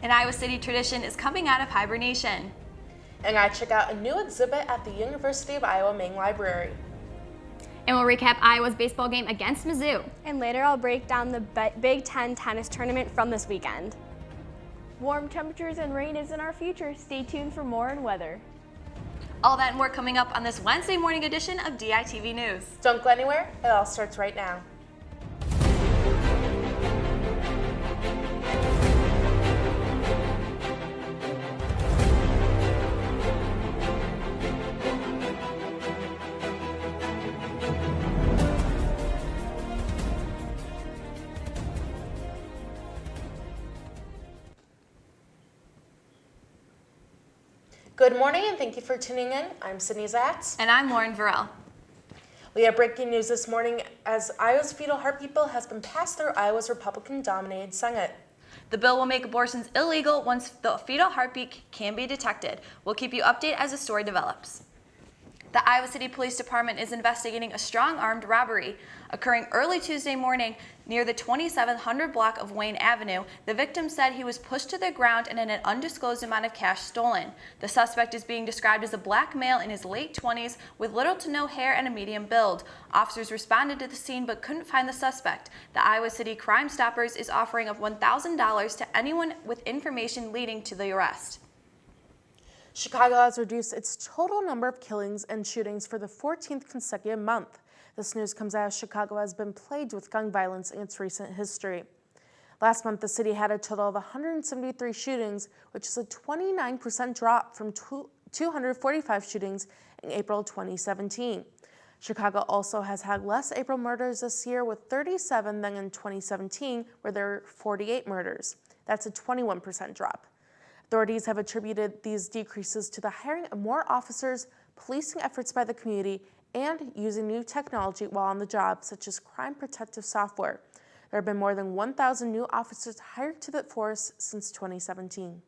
An Iowa City tradition is coming out of hibernation. And I check out a new exhibit at the University of Iowa Main Library. And we'll recap Iowa's baseball game against Mizzou. And later I'll break down the Big Ten tennis tournament from this weekend. Warm temperatures and rain is in our future. Stay tuned for more on weather. All that and more coming up on this Wednesday morning edition of DITV News. Don't go anywhere, it all starts right now. Good morning and thank you for tuning in. I'm Sydney Zatz. And I'm Lauren Varell. We have breaking news this morning as Iowa's fetal heartbeat bill has been passed through Iowa's Republican-dominated Senate. The bill will make abortions illegal once the fetal heartbeat can be detected. We'll keep you updated as the story develops. The Iowa City Police Department is investigating a strong-armed robbery occurring early Tuesday morning near the 2700 block of Wayne Avenue. The victim said he was pushed to the ground and had an undisclosed amount of cash stolen. The suspect is being described as a black male in his late 20s with little to no hair and a medium build. Officers responded to the scene but couldn't find the suspect. The Iowa City Crime Stoppers is offering up $1,000 to anyone with information leading to the arrest. Chicago has reduced its total number of killings and shootings for the 14th consecutive month. This news comes as Chicago has been plagued with gun violence in its recent history. Last month, the city had a total of 173 shootings, which is a 29% drop from 245 shootings in April 2017. Chicago also has had less April murders this year, with 37 than in 2017, where there were 48 murders. That's a 21% drop. Authorities have attributed these decreases to the hiring of more officers, policing efforts by the community, and using new technology while on the job, such as crime protective software. There have been more than 1,000 new officers hired to the force since 2017.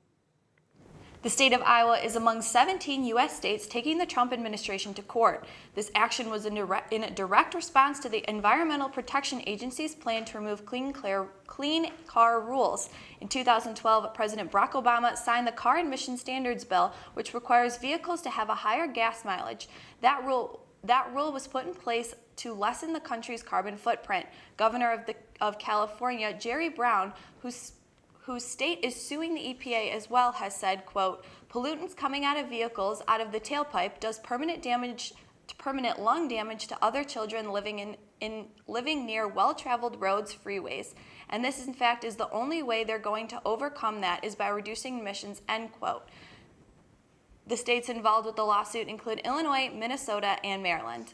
The state of Iowa is among 17 U.S. states taking the Trump administration to court. This action was in a direct response to the Environmental Protection Agency's plan to remove clean car rules. In 2012, President Barack Obama signed the Car Emission Standards Bill, which requires vehicles to have a higher gas mileage. That rule was put in place to lessen the country's carbon footprint. Governor of California, Jerry Brown, whose state is suing the EPA as well, has said, quote, "Pollutants coming out of vehicles out of the tailpipe does permanent lung damage to other children living near well-traveled roads, freeways. And this, in fact, is the only way they're going to overcome that is by reducing emissions," end quote. The states involved with the lawsuit include Illinois, Minnesota, and Maryland.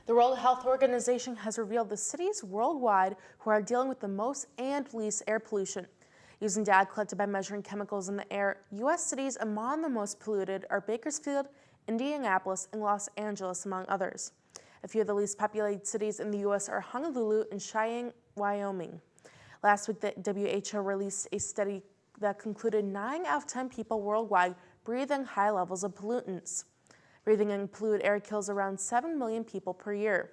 The World Health Organization has revealed the cities worldwide who are dealing with the most and least air pollution. Using data collected by measuring chemicals in the air, U.S. cities among the most polluted are Bakersfield, Indianapolis, and Los Angeles, among others. A few of the least populated cities in the U.S. are Honolulu and Cheyenne, Wyoming. Last week, the WHO released a study that concluded 9 out of 10 people worldwide breathe in high levels of pollutants. Breathing in polluted air kills around 7 million people per year.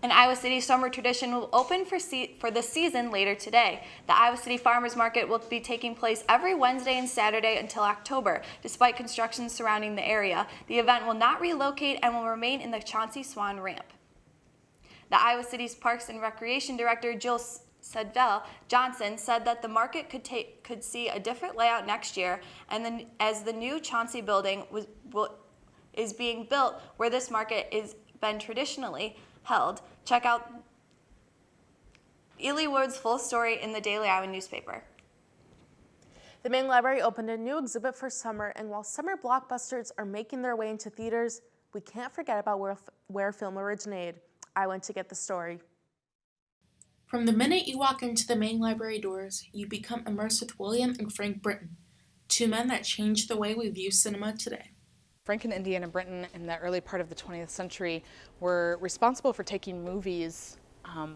An Iowa City summer tradition will open for the season later today. The Iowa City Farmers Market will be taking place every Wednesday and Saturday until October. Despite construction surrounding the area, the event will not relocate and will remain in the Chauncey Swan ramp. The Iowa City's Parks and Recreation Director, Jill Sedvell Johnson, said that the market could see a different layout next year, and then as the new Chauncey building is being built where this market is been traditionally held. Check out Ely Wood's full story in the Daily Iowa newspaper. The Main Library opened a new exhibit for summer, and while summer blockbusters are making their way into theaters, we can't forget about where film originated. I went to get the story. From the minute you walk into the Main Library doors, you become immersed with William and Frank Britton, two men that changed the way we view cinema today. Frank and Indiana Britton in the early part of the 20th century were responsible for taking movies,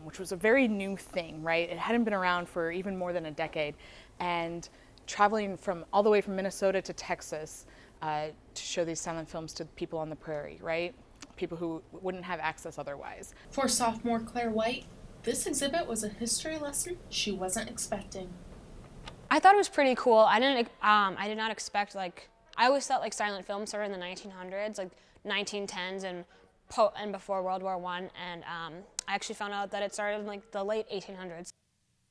which was a very new thing, right? It hadn't been around for even more than a decade, and traveling all the way from Minnesota to Texas to show these silent films to people on the prairie, right? People who wouldn't have access otherwise. For sophomore Claire White, this exhibit was a history lesson she wasn't expecting. I thought it was pretty cool. I did not expect, like, I always thought like silent films started in the 1900s, like 1910s and before World War I, and I actually found out that it started in like the late 1800s.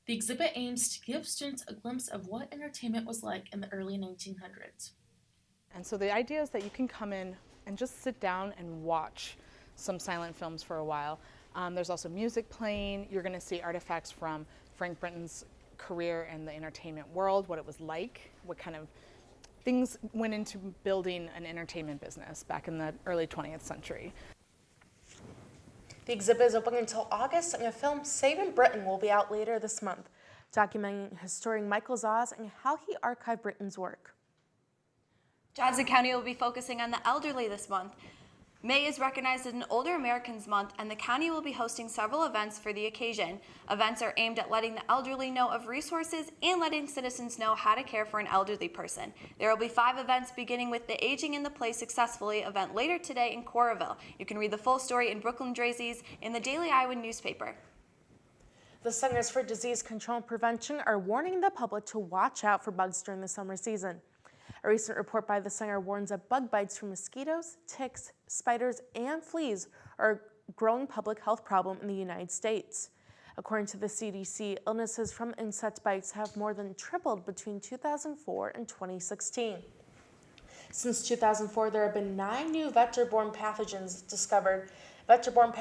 The exhibit aims to give students a glimpse of what entertainment was like in the early 1900s. And so the idea is that you can come in and just sit down and watch some silent films for a while. There's also music playing. You're going to see artifacts from Frank Britton's career in the entertainment world, what it was like, what kind of things went into building an entertainment business back in the early 20th century. The exhibit is open until August, and a film, Saving Britain, will be out later this month, documenting historian Michael Zaz and how he archived Britain's work. Johnson County will be focusing on the elderly this month. May is recognized as an Older Americans Month, and the county will be hosting several events for the occasion. Events are aimed at letting the elderly know of resources and letting citizens know how to care for an elderly person. There will be 5 events, beginning with the Aging in the Play Successfully event later today in Coralville. You can read the full story in Brooklyn Drazy's in the Daily Iowa newspaper. The Centers for Disease Control and Prevention are warning the public to watch out for bugs during the summer season. A recent report by the center warns that bug bites from mosquitoes, ticks, spiders, and fleas are a growing public health problem in the United States. According to the CDC, illnesses from insect bites have more than tripled between 2004 and 2016. Since 2004, there have been 9 new vector-borne pathogens discovered. Vector-borne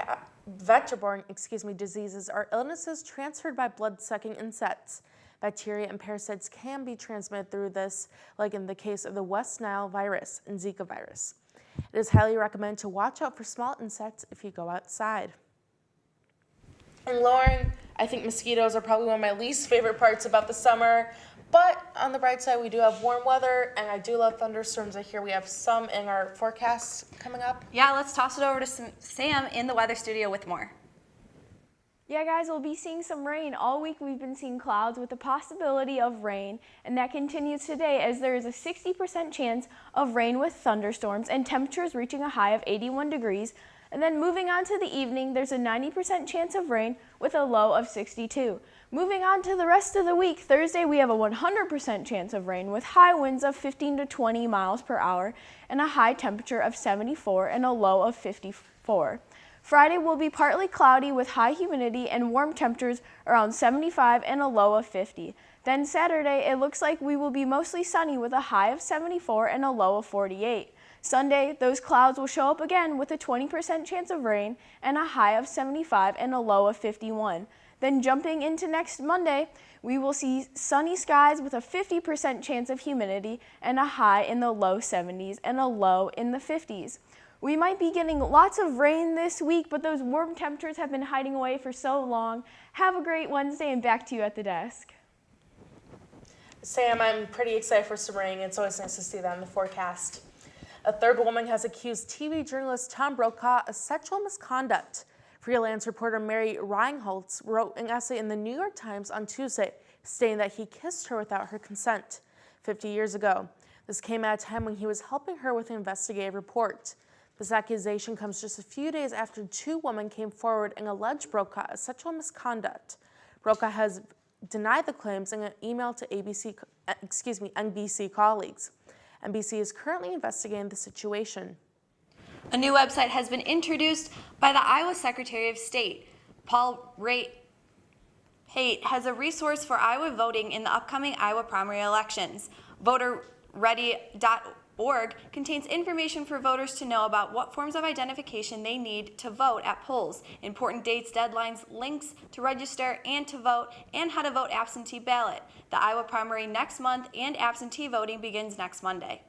diseases are illnesses transferred by blood-sucking insects. Bacteria and parasites can be transmitted through this, like in the case of the West Nile virus and Zika virus. It is highly recommended to watch out for small insects if you go outside. And Lauren, I think mosquitoes are probably one of my least favorite parts about the summer, but on the bright side, we do have warm weather, and I do love thunderstorms. I hear we have some in our forecasts coming up. Yeah, let's toss it over to Sam in the weather studio with more. Yeah, guys, we'll be seeing some rain. All week we've been seeing clouds with the possibility of rain, and that continues today as there is a 60% chance of rain with thunderstorms and temperatures reaching a high of 81 degrees. And then moving on to the evening, there's a 90% chance of rain with a low of 62. Moving on to the rest of the week, Thursday we have a 100% chance of rain with high winds of 15 to 20 miles per hour and a high temperature of 74 and a low of 54. Friday will be partly cloudy with high humidity and warm temperatures around 75 and a low of 50. Then Saturday, it looks like we will be mostly sunny with a high of 74 and a low of 48. Sunday, those clouds will show up again with a 20% chance of rain and a high of 75 and a low of 51. Then jumping into next Monday, we will see sunny skies with a 50% chance of humidity and a high in the low 70s and a low in the 50s. We might be getting lots of rain this week, but those warm temperatures have been hiding away for so long. Have a great Wednesday, and back to you at the desk. Sam, I'm pretty excited for some rain. It's always nice to see that in the forecast. A third woman has accused TV journalist Tom Brokaw of sexual misconduct. Freelance reporter Mary Reinholtz wrote an essay in the New York Times on Tuesday stating that he kissed her without her consent 50 years ago. This came at a time when he was helping her with an investigative report. This accusation comes just a few days after 2 women came forward and alleged Brokaw of sexual misconduct. Brokaw has denied the claims in an email to NBC colleagues. NBC is currently investigating the situation. A new website has been introduced by the Iowa Secretary of State. Paul Haight has a resource for Iowa voting in the upcoming Iowa primary elections. VoterReady.org contains information for voters to know about what forms of identification they need to vote at polls, important dates, deadlines, links to register and to vote, and how to vote absentee ballot. The Iowa primary next month and absentee voting begins next Monday.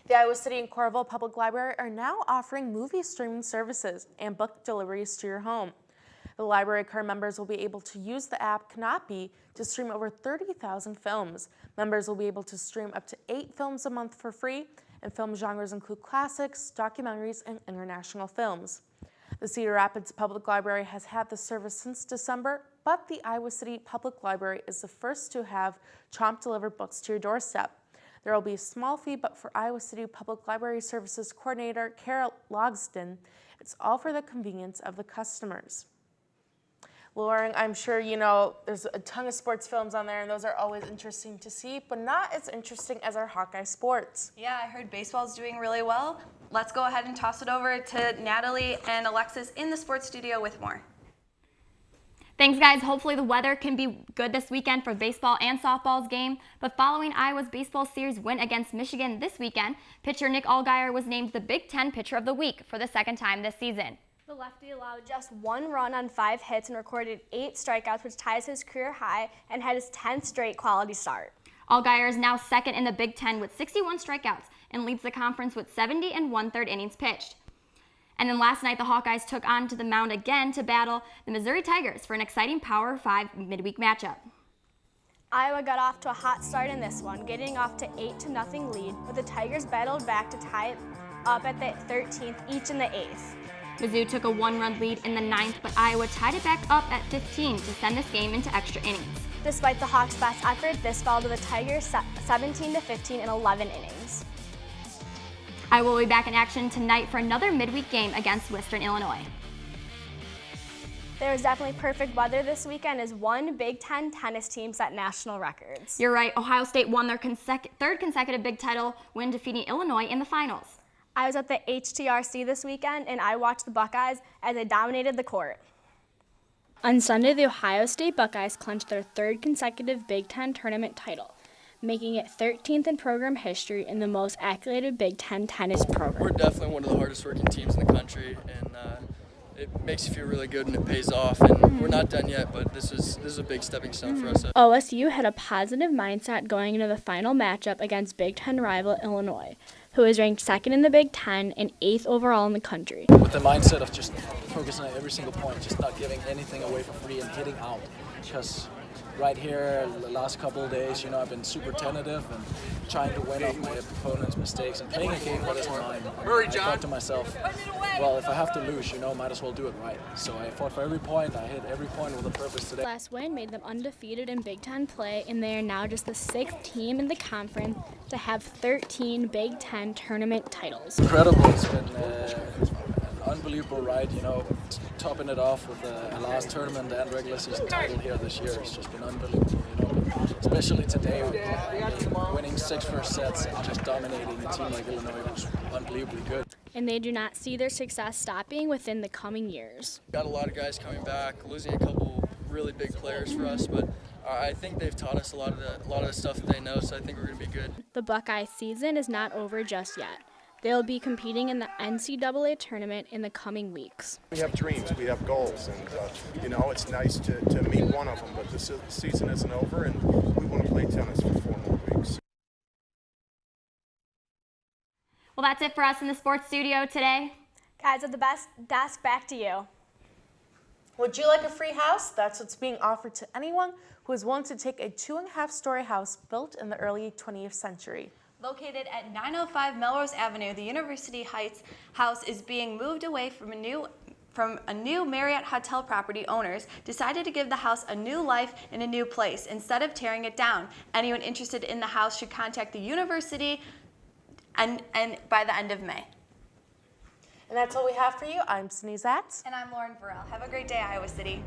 The Iowa City and Coralville Public Library are now offering movie streaming services and book deliveries to your home. The library card members will be able to use the app Canopy to stream over 30,000 films. Members will be able to stream up to 8 films a month for free, and film genres include classics, documentaries, and international films. The Cedar Rapids Public Library has had this service since December, but the Iowa City Public Library is the first to have Chomp-delivered books to your doorstep. There will be a small fee, but for Iowa City Public Library Services Coordinator Kara Logston, it's all for the convenience of the customers. Lauren, I'm sure there's a ton of sports films on there, and those are always interesting to see, but not as interesting as our Hawkeye sports. Yeah, I heard baseball's doing really well. Let's go ahead and toss it over to Natalie and Alexis in the sports studio with more. Thanks, guys. Hopefully the weather can be good this weekend for baseball and softball's game. But following Iowa's baseball series win against Michigan this weekend, pitcher Nick Allgaier was named the Big Ten Pitcher of the Week for the second time this season. The lefty allowed just 1 run on 5 hits and recorded 8 strikeouts, which ties his career high, and had his 10th straight quality start. Allgaier is now second in the Big Ten with 61 strikeouts and leads the conference with 70 1/3 innings pitched. And then last night, the Hawkeyes took on to the mound again to battle the Missouri Tigers for an exciting Power 5 midweek matchup. Iowa got off to a hot start in this one, getting off to 8-0 lead, but the Tigers battled back to tie it up at the 13th, each in the 8th. Mizzou took a 1-run lead in the 9th, but Iowa tied it back up at 15 to send this game into extra innings. Despite the Hawks' best effort, this fell to the Tigers 17-15 in 11 innings. Iowa will be back in action tonight for another midweek game against Western Illinois. There was definitely perfect weather this weekend as one Big Ten tennis team set national records. You're right, Ohio State won their third consecutive Big Title win, defeating Illinois in the finals. I was at the HTRC this weekend and I watched the Buckeyes as they dominated the court. On Sunday, the Ohio State Buckeyes clinched their third consecutive Big Ten tournament title, making it 13th in program history and the most accoladed Big Ten tennis program. We're definitely one of the hardest working teams in the country, and it makes you feel really good and it pays off. And we're not done yet, but this is a big stepping stone for us. OSU had a positive mindset going into the final matchup against Big Ten rival Illinois, who is ranked second in the Big Ten and 8th overall in the country. With the mindset of just focusing on every single point, just not giving anything away for free and hitting out. Because right here, the last couple of days, I've been super tentative and trying to win off my opponent's mistakes and playing a game that isn't mine. I thought to myself, well, if I have to lose, might as well do it right. So I fought for every point. I hit every point with a purpose today. Last win made them undefeated in Big Ten play, and they are now just the 6th team in the conference to have 13 Big Ten tournament titles. Incredible. It's been an unbelievable ride, topping it off with a last tournament and regular season title here this year. It's just been unbelievable, especially today, winning 6 first sets and just dominating a team like Illinois was unbelievably good. And they do not see their success stopping within the coming years. Got a lot of guys coming back, losing a couple really big players for us, but I think they've taught us a lot of the stuff that they know, so I think we're going to be good. The Buckeye season is not over just yet. They'll be competing in the NCAA tournament in the coming weeks. We have dreams, we have goals, and it's nice to meet one of them, but the season isn't over, and we want to play tennis for 4 more weeks. Well, that's it for us in the sports studio today. Guys, at the best desk, back to you. Would you like a free house? That's what's being offered to anyone who is willing to take a 2.5-story house built in the early 20th century. Located at 905 Melrose Avenue, the University Heights house is being moved away from a new Marriott hotel property. Owners decided to give the house a new life in a new place instead of tearing it down. Anyone interested in the house should contact the university and by the end of May. And that's all we have for you. I'm Sneeze Zatz. And I'm Lauren Burrell. Have a great day, Iowa City.